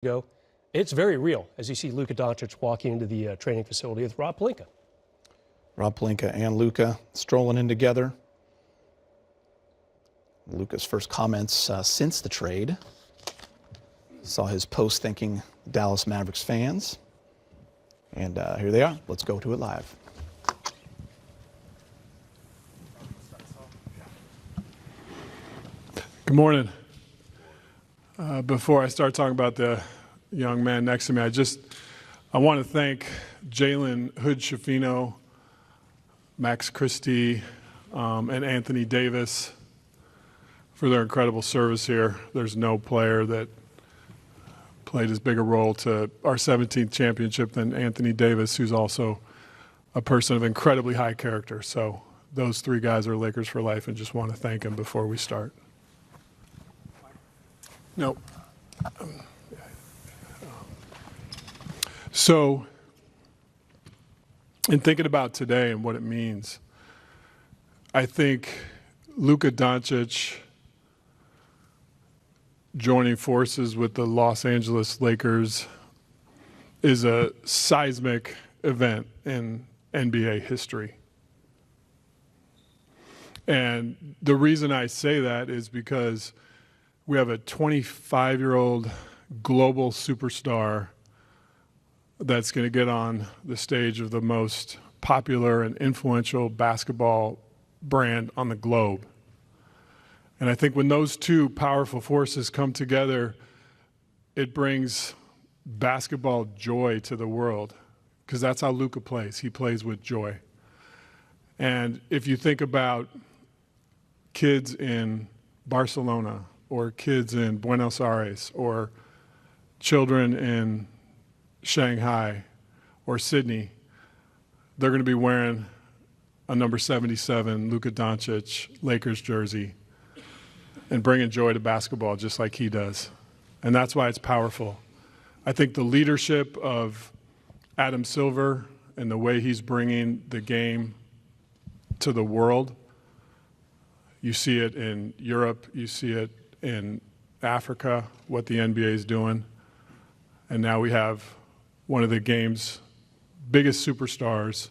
ago. It's very real as you see Luka Doncic walking into the training facility with Rob Pelinka. Rob Pelinka and Luka strolling in together. Luka's first comments since the trade. Saw his post thanking Dallas Mavericks fans. And here they are. Let's go to it live. Good morning. Before I start talking about the young man next to me, I want to thank Jalen Hood-Schifino, Max Christie, and Anthony Davis for their incredible service here. There's no player that played as big a role to our 17th championship than Anthony Davis, who's also a person of incredibly high character. So those three guys are Lakers for life, and just want to thank them before we start. No. So, in thinking about today and what it means, I think Luka Doncic joining forces with the Los Angeles Lakers is a seismic event in NBA history. And the reason I say that is because we have a 25-year-old global superstar that's going to get on the stage of the most popular and influential basketball brand on the globe. And I think when those two powerful forces come together, it brings basketball joy to the world, because that's how Luka plays. He plays with joy. And if you think about kids in Barcelona, or kids in Buenos Aires, or children in Shanghai or Sydney, they're going to be wearing a number 77 Luka Doncic Lakers jersey and bringing joy to basketball just like he does. And that's why it's powerful. I think the leadership of Adam Silver and the way he's bringing the game to the world, you see it in Europe, you see it in Africa, what the NBA is doing. And now we have one of the game's biggest superstars,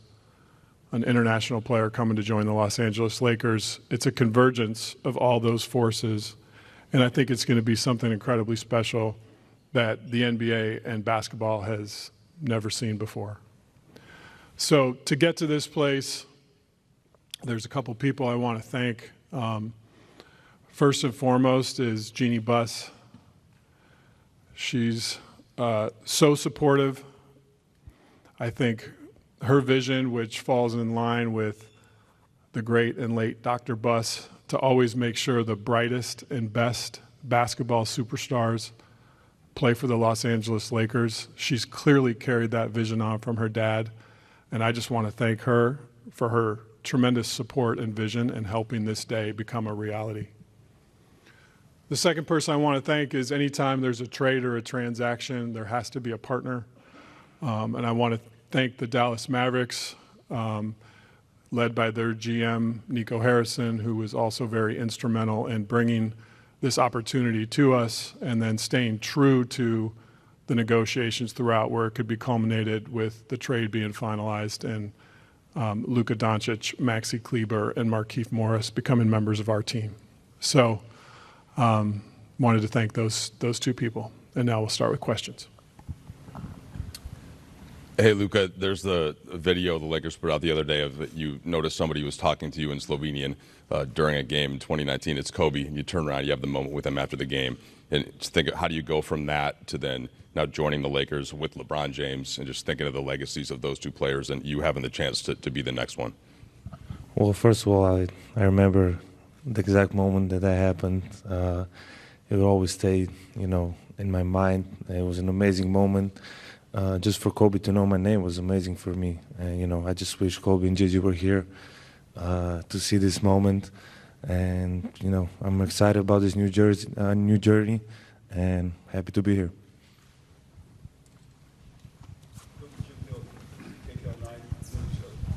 an international player, coming to join the Los Angeles Lakers. It's a convergence of all those forces. And I think it's going to be something incredibly special that the NBA and basketball has never seen before. So to get to this place, there's a couple people I want to thank. First and foremost is Jeannie Buss. She's so supportive. I think her vision, which falls in line with the great and late Dr. Buss, to always make sure the brightest and best basketball superstars play for the Los Angeles Lakers. She's clearly carried that vision on from her dad, and I just want to thank her for her tremendous support and vision in helping this day become a reality. The second person I want to thank is anytime there's a trade or a transaction, there has to be a partner. And I want to thank the Dallas Mavericks, led by their GM, Nico Harrison, who was also very instrumental in bringing this opportunity to us and then staying true to the negotiations throughout, where it could be culminated with the trade being finalized and Luka Doncic, Maxi Kleber, and Markieff Morris becoming members of our team. So wanted to thank those two people. And now we'll start with questions. Hey, Luka, there's the video the Lakers put out the other day of you noticed somebody was talking to you in Slovenian during a game in 2019. It's Kobe, and you turn around, you have the moment with him after the game. And just think, how do you go from that to then now joining the Lakers with LeBron James, and just thinking of the legacies of those two players and you having the chance to be the next one? Well, first of all, I remember the exact moment that happened. It will always stay, in my mind. It was an amazing moment. Just for Kobe to know my name was amazing for me. And, I just wish Kobe and Gigi were here to see this moment. And, I'm excited about this new journey, and happy to be here.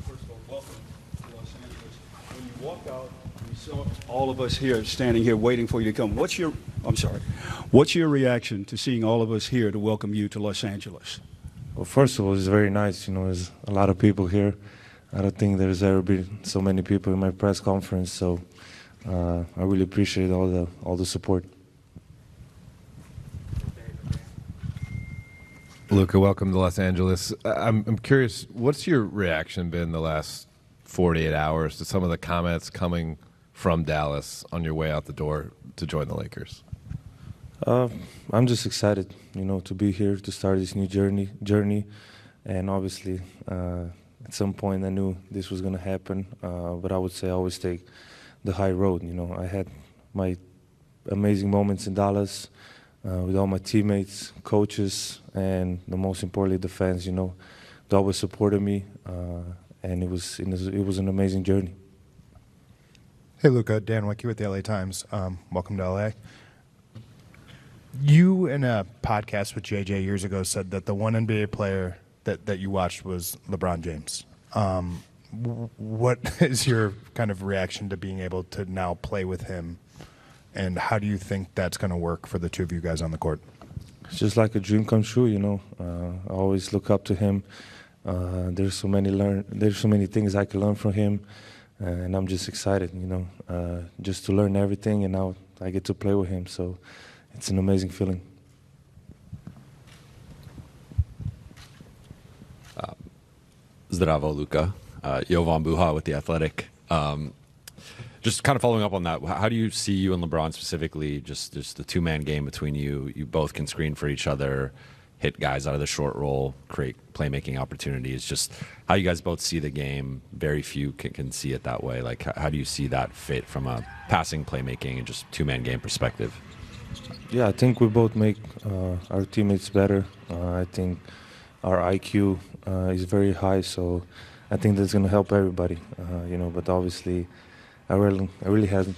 First of all, welcome to Los Angeles. When you walk out, you So all of us here standing here waiting for you to come. What's your reaction to seeing all of us here to welcome you to Los Angeles? Well, first of all, it's very nice. You know, there's a lot of people here. I don't think there's ever been so many people in my press conference, so I really appreciate all the support. Luka, welcome to Los Angeles. I'm curious, what's your reaction been the last 48 hours to some of the comments coming from Dallas on your way out the door to join the Lakers? I'm just excited, you know, to be here to start this new journey, and obviously at some point I knew this was going to happen, but I would say I always take the high road. You know, I had my amazing moments in Dallas with all my teammates, coaches, and the most importantly, the fans. You know, they always supported me, and it was an amazing journey. Hey, Luka, Dan Wicke with the LA Times. Welcome to LA. You, in a podcast with JJ years ago, said that the one NBA player that you watched was LeBron James. What is your kind of reaction to being able to now play with him, and how do you think that's going to work for the two of you guys on the court? It's just like a dream come true, you know. I always look up to him. There's so many things I can learn from him, and I'm just excited, you know, just to learn everything, and now I get to play with him. So it's an amazing feeling. Zdravo, Luka. Jovan Buha with The Athletic. Just kind of following up on that, how do you see you and LeBron specifically, just the two-man game between you? You both can screen for each other, hit guys out of the short roll, create playmaking opportunities. Just how you guys both see the game. Very few can see it that way. Like, how do you see that fit from a passing, playmaking, and just two-man game perspective? Yeah, I think we both make our teammates better. I think our IQ is very high, so I think that's going to help everybody. You know, but obviously, I really haven't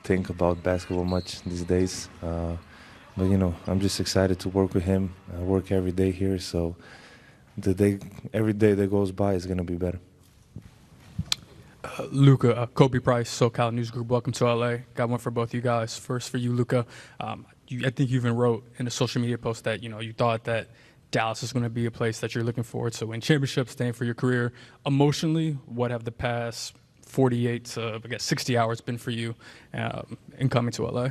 think about basketball much these days. But you know, I'm just excited to work with him. I work every day here, so every day that goes by is going to be better. Luka, Kobe Price, SoCal News Group. Welcome to LA. Got one for both you guys. First for you, Luka. I think you even wrote in a social media post that you thought that Dallas is going to be a place that you're looking forward to win championships, staying for your career. Emotionally, what have the past 48 to 60 hours been for you in coming to LA?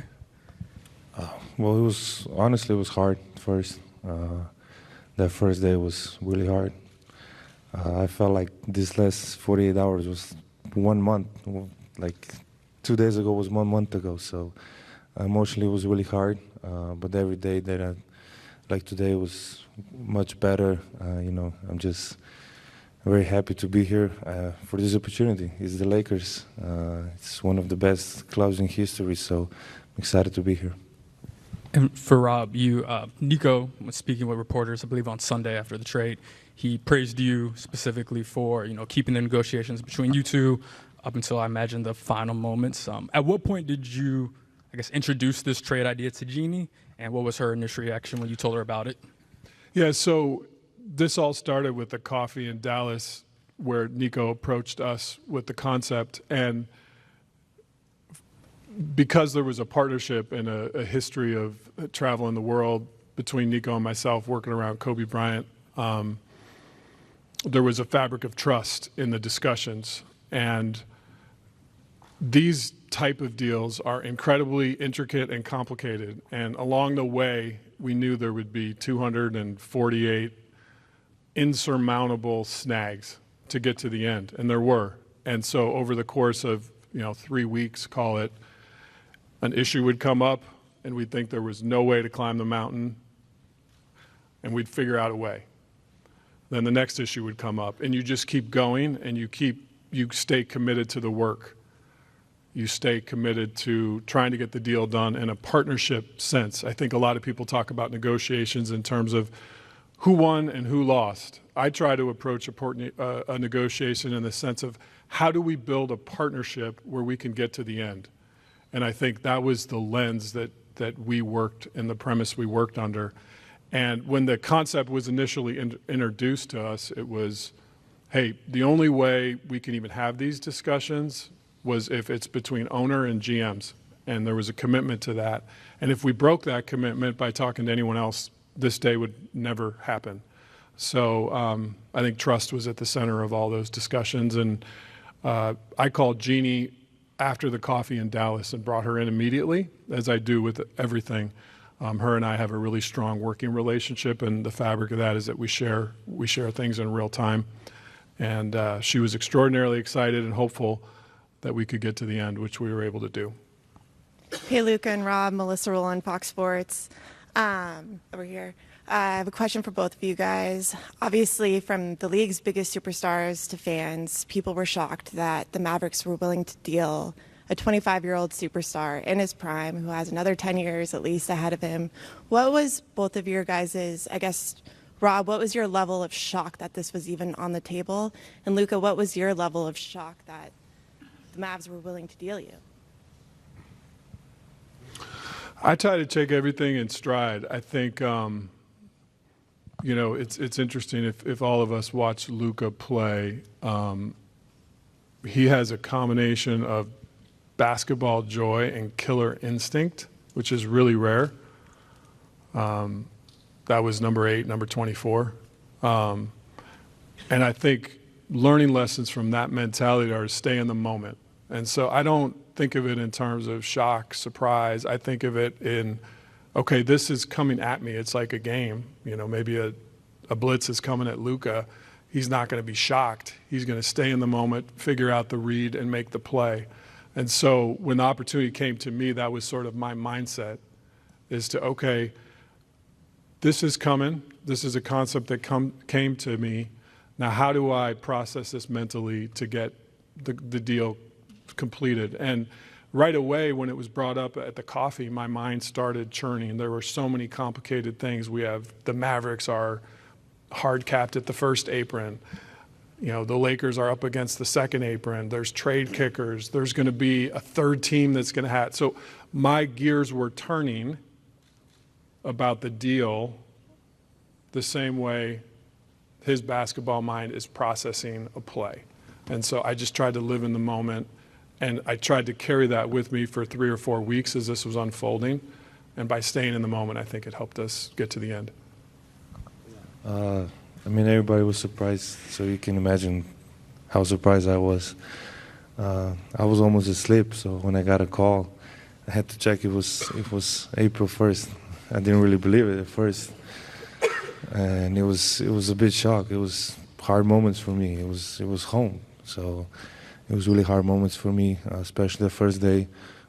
Well, it was hard first. That first day was really hard. I felt like this last 48 hours was 1 month. Like 2 days ago was 1 month ago. So emotionally it was really hard. But every day that like today was much better. You know, I'm just very happy to be here for this opportunity. It's the Lakers. It's one of the best clubs in history. So I'm excited to be here. And for Rob, Nico was speaking with reporters, I believe on Sunday after the trade. He praised you specifically for, keeping the negotiations between you two up until I imagine the final moments. At what point did you, introduce this trade idea to Jeannie, and what was her initial reaction when you told her about it? Yeah, so this all started with the coffee in Dallas where Nico approached us with the concept, and because there was a partnership and a history of travel in the world between Nico and myself working around Kobe Bryant, there was a fabric of trust in the discussions. And these type of deals are incredibly intricate and complicated. And along the way, we knew there would be 248 insurmountable snags to get to the end, and there were. And so over the course of 3 weeks, call it, an issue would come up, and we'd think there was no way to climb the mountain, and we'd figure out a way. Then the next issue would come up, and you just keep going, and you stay committed to the work. You stay committed to trying to get the deal done in a partnership sense. I think a lot of people talk about negotiations in terms of who won and who lost. I try to approach a negotiation in the sense of how do we build a partnership where we can get to the end? And I think that was the lens that we worked and the premise we worked under. And when the concept was initially introduced to us, it was, hey, the only way we can even have these discussions was if it's between owner and GMs, and there was a commitment to that. And if we broke that commitment by talking to anyone else, this day would never happen. So I think trust was at the center of all those discussions. And I called Jeannie after the coffee in Dallas and brought her in immediately, as I do with everything. Her and I have a really strong working relationship, and the fabric of that is that we share things in real time. And she was extraordinarily excited and hopeful that we could get to the end, which we were able to do. Hey, Luka and Rob, Melissa Rowland, Fox Sports, over here. I have a question for both of you guys. Obviously, from the league's biggest superstars to fans, people were shocked that the Mavericks were willing to deal a 25-year-old superstar in his prime who has another 10 years at least ahead of him. What was both of your guys's, I guess, Rob, what was your level of shock that this was even on the table? And Luka, what was your level of shock that the Mavs were willing to deal you? I try to take everything in stride. I think, you know, it's interesting if all of us watch Luka play, he has a combination of basketball joy and killer instinct, which is really rare. That was number 8, number 24. And I think learning lessons from that mentality are to stay in the moment. And so I don't think of it in terms of shock, surprise. I think of it in, okay, this is coming at me. It's like a game. You know, maybe a blitz is coming at Luka. He's not going to be shocked. He's going to stay in the moment, figure out the read, and make the play. And so when the opportunity came to me, that was sort of my mindset, is to, okay, this is coming. This is a concept that came to me. Now, how do I process this mentally to get the deal completed? And right away, when it was brought up at the coffee, my mind started churning. There were so many complicated things. We have the Mavericks are hard capped at the first apron. You know, the Lakers are up against the second apron. There's trade kickers. There's going to be a third team that's going to have. So my gears were turning about the deal the same way his basketball mind is processing a play. And so I just tried to live in the moment, and I tried to carry that with me for 3 or 4 weeks as this was unfolding. And by staying in the moment, I think it helped us get to the end. I mean, everybody was surprised, so you can imagine how surprised I was. I was almost asleep, so when I got a call, I had to check it was April 1st. I didn't really believe it at first, and it was a bit shock. It was hard moments for me. It was home, so it was really hard moments for me, especially the first day.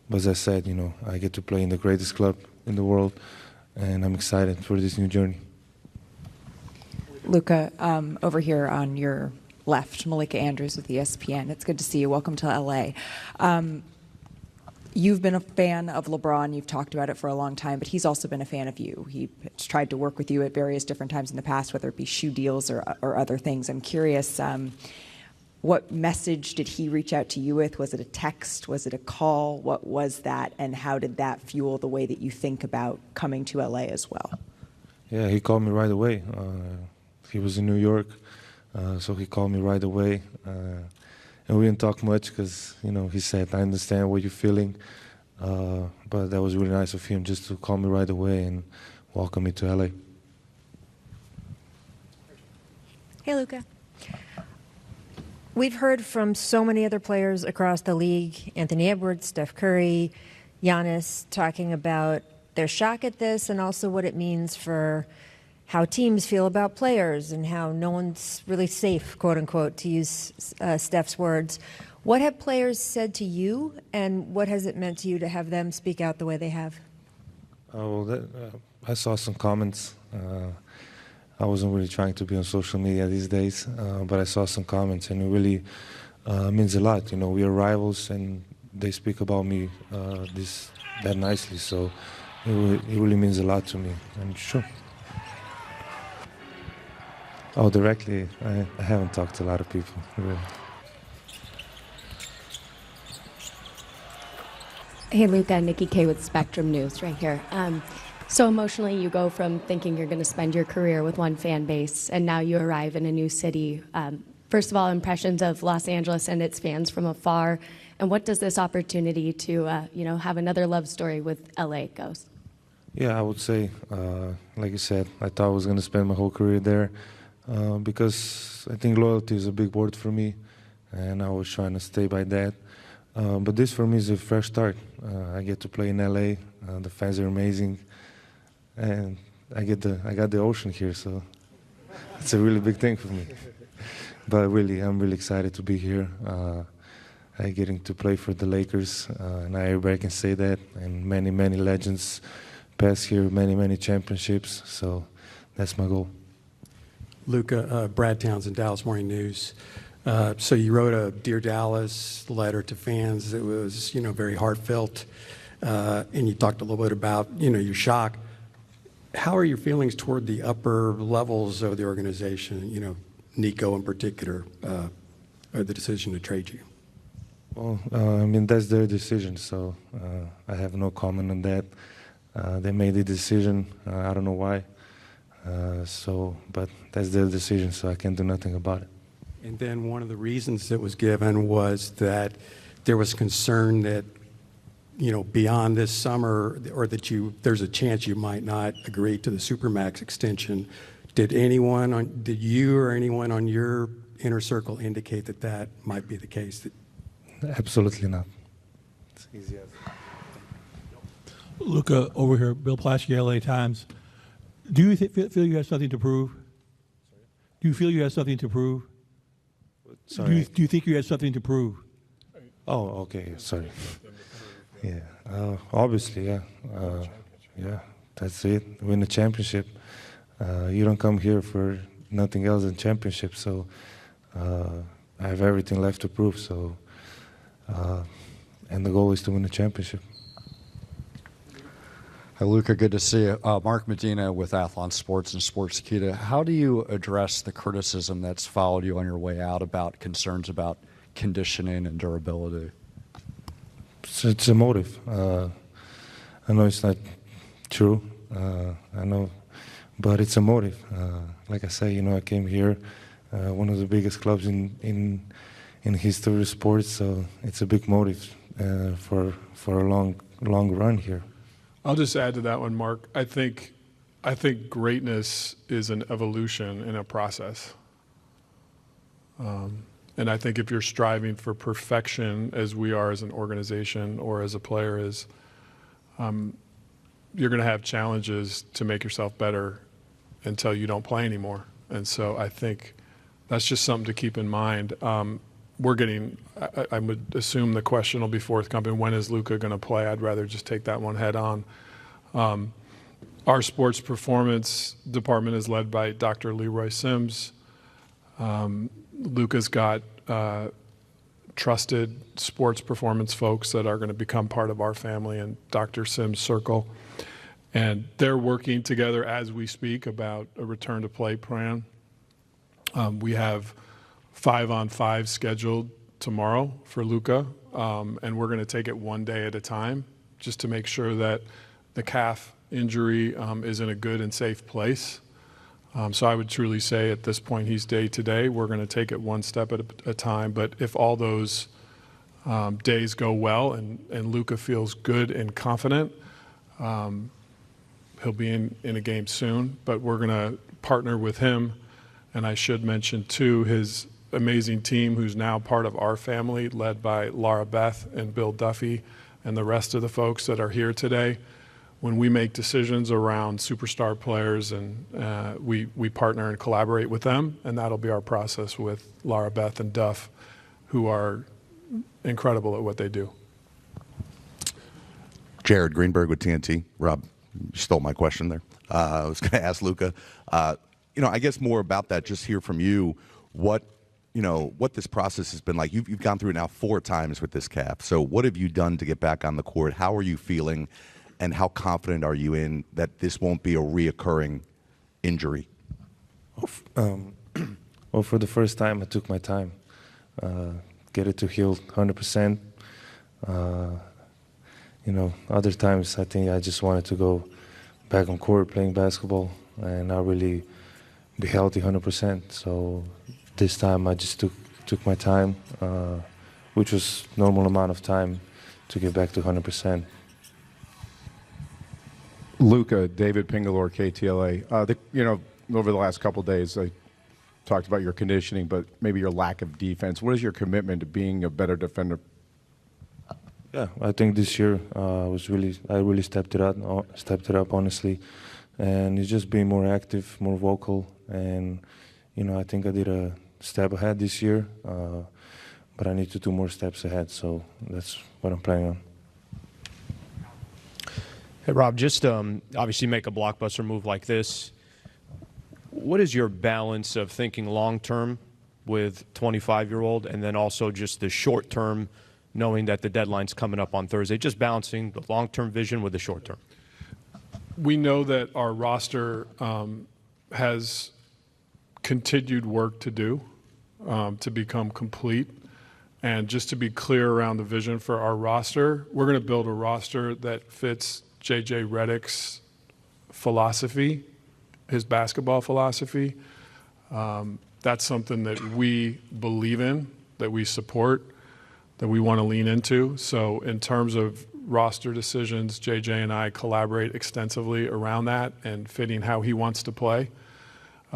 But as I said, you know, I get to play in the greatest club in the world, and I'm excited for this new journey. Luka, over here on your left, Malika Andrews with ESPN. It's good to see you. Welcome to LA. You've been a fan of LeBron. You've talked about it for a long time, but he's also been a fan of you. He's tried to work with you at various different times in the past, whether it be shoe deals or other things. I'm curious, what message did he reach out to you with? Was it a text? Was it a call? What was that? And how did that fuel the way that you think about coming to LA as well? Yeah, he called me right away. He was in New York, so he called me right away. And we didn't talk much because, you know, he said, I understand what you're feeling. But that was really nice of him just to call me right away and welcome me to LA. Hey, Luka. We've heard from so many other players across the league, Anthony Edwards, Steph Curry, Giannis, talking about their shock at this and also what it means for how teams feel about players and how no one's really safe, quote unquote, to use Steph's words. What have players said to you, and what has it meant to you to have them speak out the way they have? I saw some comments. I wasn't really trying to be on social media these days, but I saw some comments, and it really means a lot. You know, we are rivals, and they speak about me that nicely, so it really means a lot to me, and sure. Oh, directly, I haven't talked to a lot of people, really. Hey, Luka, Nikki K with Spectrum News right here. So emotionally, you go from thinking you're going to spend your career with one fan base, and now you arrive in a new city First of all, impressions of Los Angeles and its fans from afar, and what does this opportunity to have another love story with LA goes? Yeah, I would say, like you said, I thought I was going to spend my whole career there because I think loyalty is a big word for me, and I was trying to stay by that. But this for me is a fresh start. I get to play in LA. The fans are amazing, and I got the ocean here, so it's a really big thing for me. But really, I'm really excited to be here. I getting to play for the Lakers, and everybody can say that. And many, many legends passed here, many, many championships. So that's my goal. Luka, Brad Townsend, Dallas Morning News. So you wrote a Dear Dallas letter to fans that was, very heartfelt, and you talked a little bit about, your shock. How are your feelings toward the upper levels of the organization, Nico in particular, or the decision to trade you? Well, that's their decision, so I have no comment on that. They made the decision. I don't know why. But that's their decision, so I can't do nothing about it. And then one of the reasons that was given was that there was concern that, beyond this summer, or that there's a chance you might not agree to the Supermax extension. Did you or anyone on your inner circle indicate that might be the case? Absolutely not. It's easy as. Luka, over here, Bill Plaschke, LA Times. Do you feel you have something to prove? Do you feel you have something to prove? Sorry. Do you think you have something to prove? Oh, okay. Sorry. Yeah. Obviously, yeah. Yeah. That's it. Win the championship. You don't come here for nothing else than championship. So I have everything left to prove. So, and the goal is to win the championship. Hi, Luka, good to see you. Mark Medina with Athlon Sports and Sports Akita. How do you address the criticism that's followed you on your way out about concerns about conditioning and durability? It's a motive. I know it's not true. I know, but it's a motive. Like I say, I came here, one of the biggest clubs in history of sports, so it's a big motive for a long run here. I'll just add to that one, Mark. I think greatness is an evolution in a process. And I think if you're striving for perfection, as we are as an organization or as a player is, you're going to have challenges to make yourself better until you don't play anymore. And so I think that's just something to keep in mind. I would assume the question will be forthcoming, when is Luka going to play? I'd rather just take that one head on. Our sports performance department is led by Dr. Leroy Sims. Luka's got trusted sports performance folks that are going to become part of our family and Dr. Sims' circle. And they're working together as we speak about a return to play plan. We have 5-on-5 scheduled tomorrow for Luka, and we're going to take it one day at a time just to make sure that the calf injury is in a good and safe place. So I would truly say at this point he's day to day. We're going to take it one step at a time, but if all those days go well and Luka feels good and confident, he'll be in a game soon, but we're going to partner with him. And I should mention too his amazing team who's now part of our family, led by Laura Beth and Bill Duffy and the rest of the folks that are here today. When we make decisions around superstar players, and we partner and collaborate with them, and that'll be our process with Laura Beth and Duff, who are incredible at what they do. Jared Greenberg with TNT. Rob, you stole my question there. I was going to ask Luka, I guess more about that, just hear from you, what this process has been like. You've gone through it now 4 times with this calf. So what have you done to get back on the court? How are you feeling? And how confident are you in that this won't be a reoccurring injury? Well, for the first time, I took my time. Get it to heal 100%. Other times I think I just wanted to go back on court playing basketball and not really be healthy 100%. So this time I just took my time, which was normal amount of time to get back to 100%. Luka, David Pingalore, KTLA. Over the last couple of days, I talked about your conditioning, but maybe your lack of defense. What is your commitment to being a better defender? Yeah, I think this year I really stepped it up honestly, and it's just being more active, more vocal, and I think I did a step ahead this year, but I need to do more steps ahead. So that's what I'm planning on. Hey, Rob, just obviously make a blockbuster move like this. What is your balance of thinking long-term with 25-year-old and then also just the short-term, knowing that the deadline's coming up on Thursday, just balancing the long-term vision with the short-term? We know that our roster has continued work to do to become complete. And just to be clear around the vision for our roster, we're going to build a roster that fits J.J. Redick's philosophy, his basketball philosophy. That's something that we believe in, that we support, that we want to lean into. So in terms of roster decisions, J.J. and I collaborate extensively around that and fitting how he wants to play.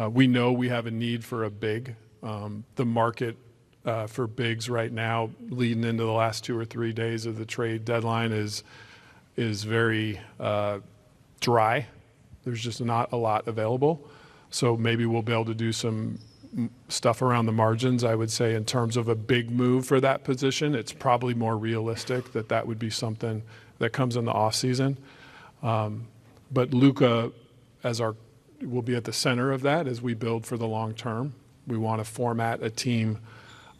We know we have a need for a big. The market for bigs right now, leading into the last 2 or 3 days of the trade deadline, is very dry. There's just not a lot available. So maybe we'll be able to do some stuff around the margins. I would say in terms of a big move for that position, it's probably more realistic that would be something that comes in the offseason. But Luka will be at the center of that as we build for the long term. We want to format a team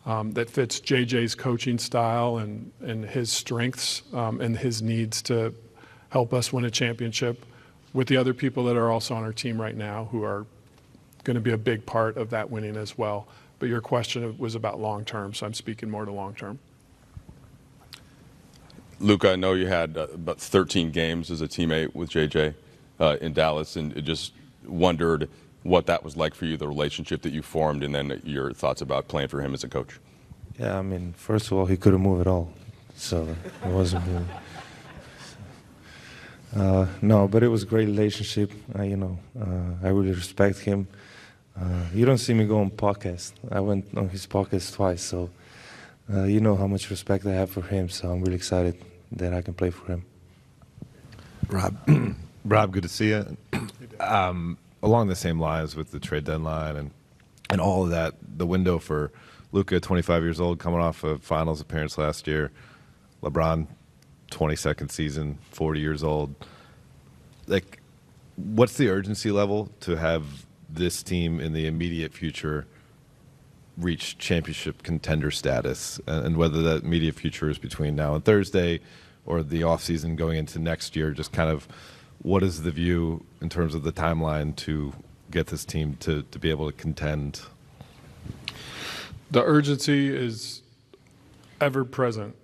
that fits JJ's coaching style and his strengths and his needs to help us win a championship with the other people that are also on our team right now who are going to be a big part of that winning as well. But your question was about long term, so I'm speaking more to long term. Luka, I know you had about 13 games as a teammate with JJ in Dallas, and just wondered what that was like for you, the relationship that you formed, and then your thoughts about playing for him as a coach. Yeah, I mean, first of all, he couldn't move at all, so it wasn't really. No, but it was a great relationship. I really respect him. You don't see me go on podcast. I went on his podcast twice, so you know how much respect I have for him. So I'm really excited that I can play for him. Rob, good to see you. Along the same lines with the trade deadline and all of that, the window for Luka, 25 years old, coming off a finals appearance last year. LeBron, 22nd season, 40 years old. Like, what's the urgency level to have this team in the immediate future reach championship contender status, and whether that immediate future is between now and Thursday or the offseason going into next year? Just kind of what is the view in terms of the timeline to get this team to be able to contend? The urgency is ever present.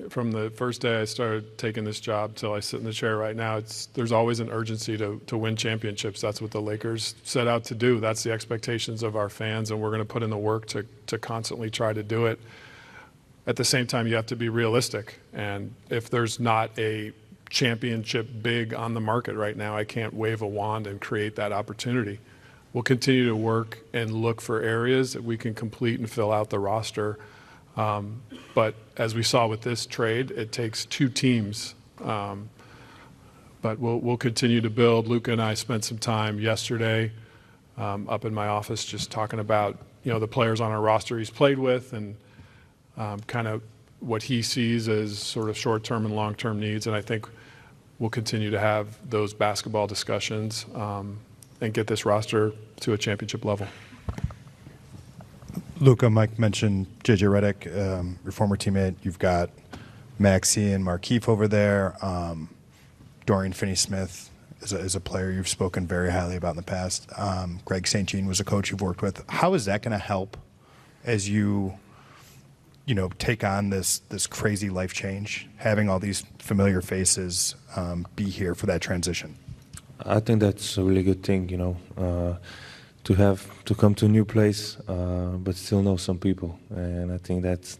From the first day I started taking this job till I sit in the chair right now, there's always an urgency to win championships. That's what the Lakers set out to do. That's the expectations of our fans, and we're going to put in the work to constantly try to do it. At the same time, you have to be realistic. And if there's not a championship big on the market right now, I can't wave a wand and create that opportunity. We'll continue to work and look for areas that we can complete and fill out the roster. But as we saw with this trade, it takes 2 teams. But we'll continue to build. Luka and I spent some time yesterday up in my office just talking about the players on our roster he's played with and kind of what he sees as sort of short-term and long-term needs. And I think we'll continue to have those basketball discussions and get this roster to a championship level. Luka, Mike mentioned J.J. Redick, your former teammate. You've got Maxey and Markieff over there. Dorian Finney-Smith is a player you've spoken very highly about in the past. Greg St. Jean was a coach you've worked with. How is that going to help as you take on this crazy life change, having all these familiar faces be here for that transition? I think that's a really good thing, to come to a new place, but still know some people. And I think that's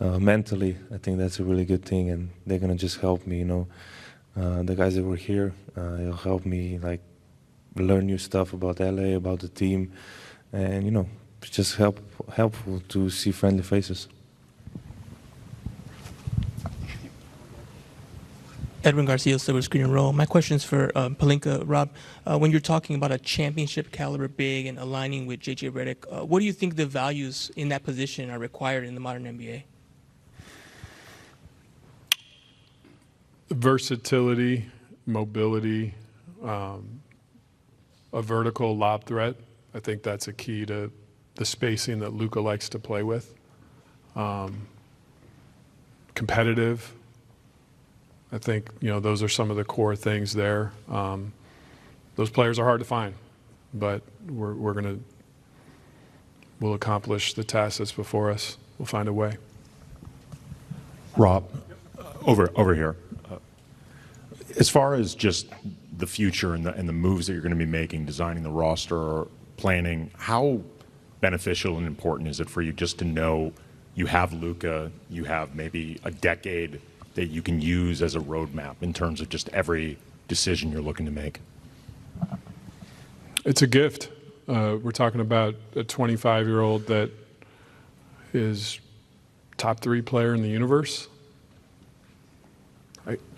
mentally, I think that's a really good thing, and they're gonna just help me. The guys that were here, it'll help me like learn new stuff about LA, about the team, and it's just helpful to see friendly faces. Edwin Garcia, Silver Screen and Roll. My question is for Pelinka. Rob, when you're talking about a championship caliber big and aligning with JJ Redick, what do you think the values in that position are required in the modern NBA? Versatility, mobility, a vertical lob threat. I think that's a key to the spacing that Luka likes to play with. Competitive. I think, those are some of the core things there. Those players are hard to find, but we'll accomplish the task that's before us. We'll find a way. Rob, over here. As far as just the future and the moves that you're going to be making, designing the roster, planning, how beneficial and important is it for you just to know you have Luka, you have maybe a decade that you can use as a roadmap in terms of just every decision you're looking to make? It's a gift. We're talking about a 25-year-old that is top 3 player in the universe.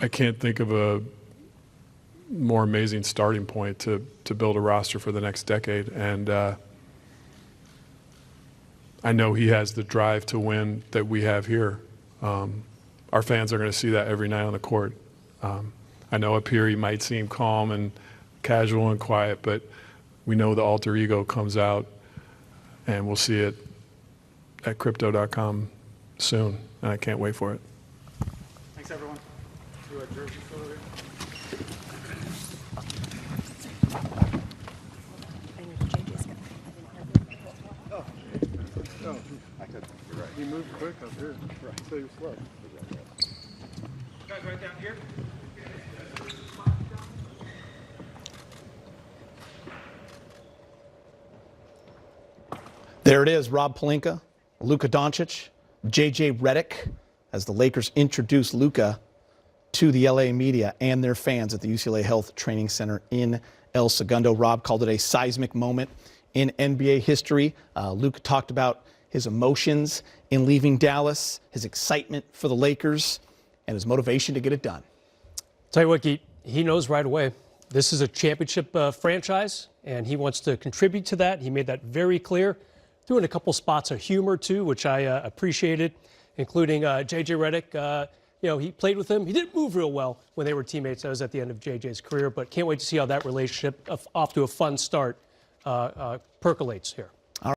I can't think of a more amazing starting point to build a roster for the next decade. And I know he has the drive to win that we have here. Our fans are going to see that every night on the court. I know up here he might seem calm and casual and quiet, but we know the alter ego comes out, and we'll see it at crypto.com soon, and I can't wait for it. Thanks, everyone. He moved quick up here. Right. So he was slow. Guys, right down here. There it is, Rob Pelinka, Luka Doncic, JJ Redick, as the Lakers introduce Luka to the LA media and their fans at the UCLA Health Training Center in El Segundo. Rob called it a seismic moment in NBA history. Luka talked about his emotions in leaving Dallas, his excitement for the Lakers, and his motivation to get it done. Tell you what, Geet, he knows right away. This is a championship franchise, and he wants to contribute to that. He made that very clear. Threw in a couple spots of humor, too, which I appreciated, including J.J. Redick. He played with him. He didn't move real well when they were teammates. That was at the end of J.J.'s career, but can't wait to see how that relationship, off to a fun start, percolates here.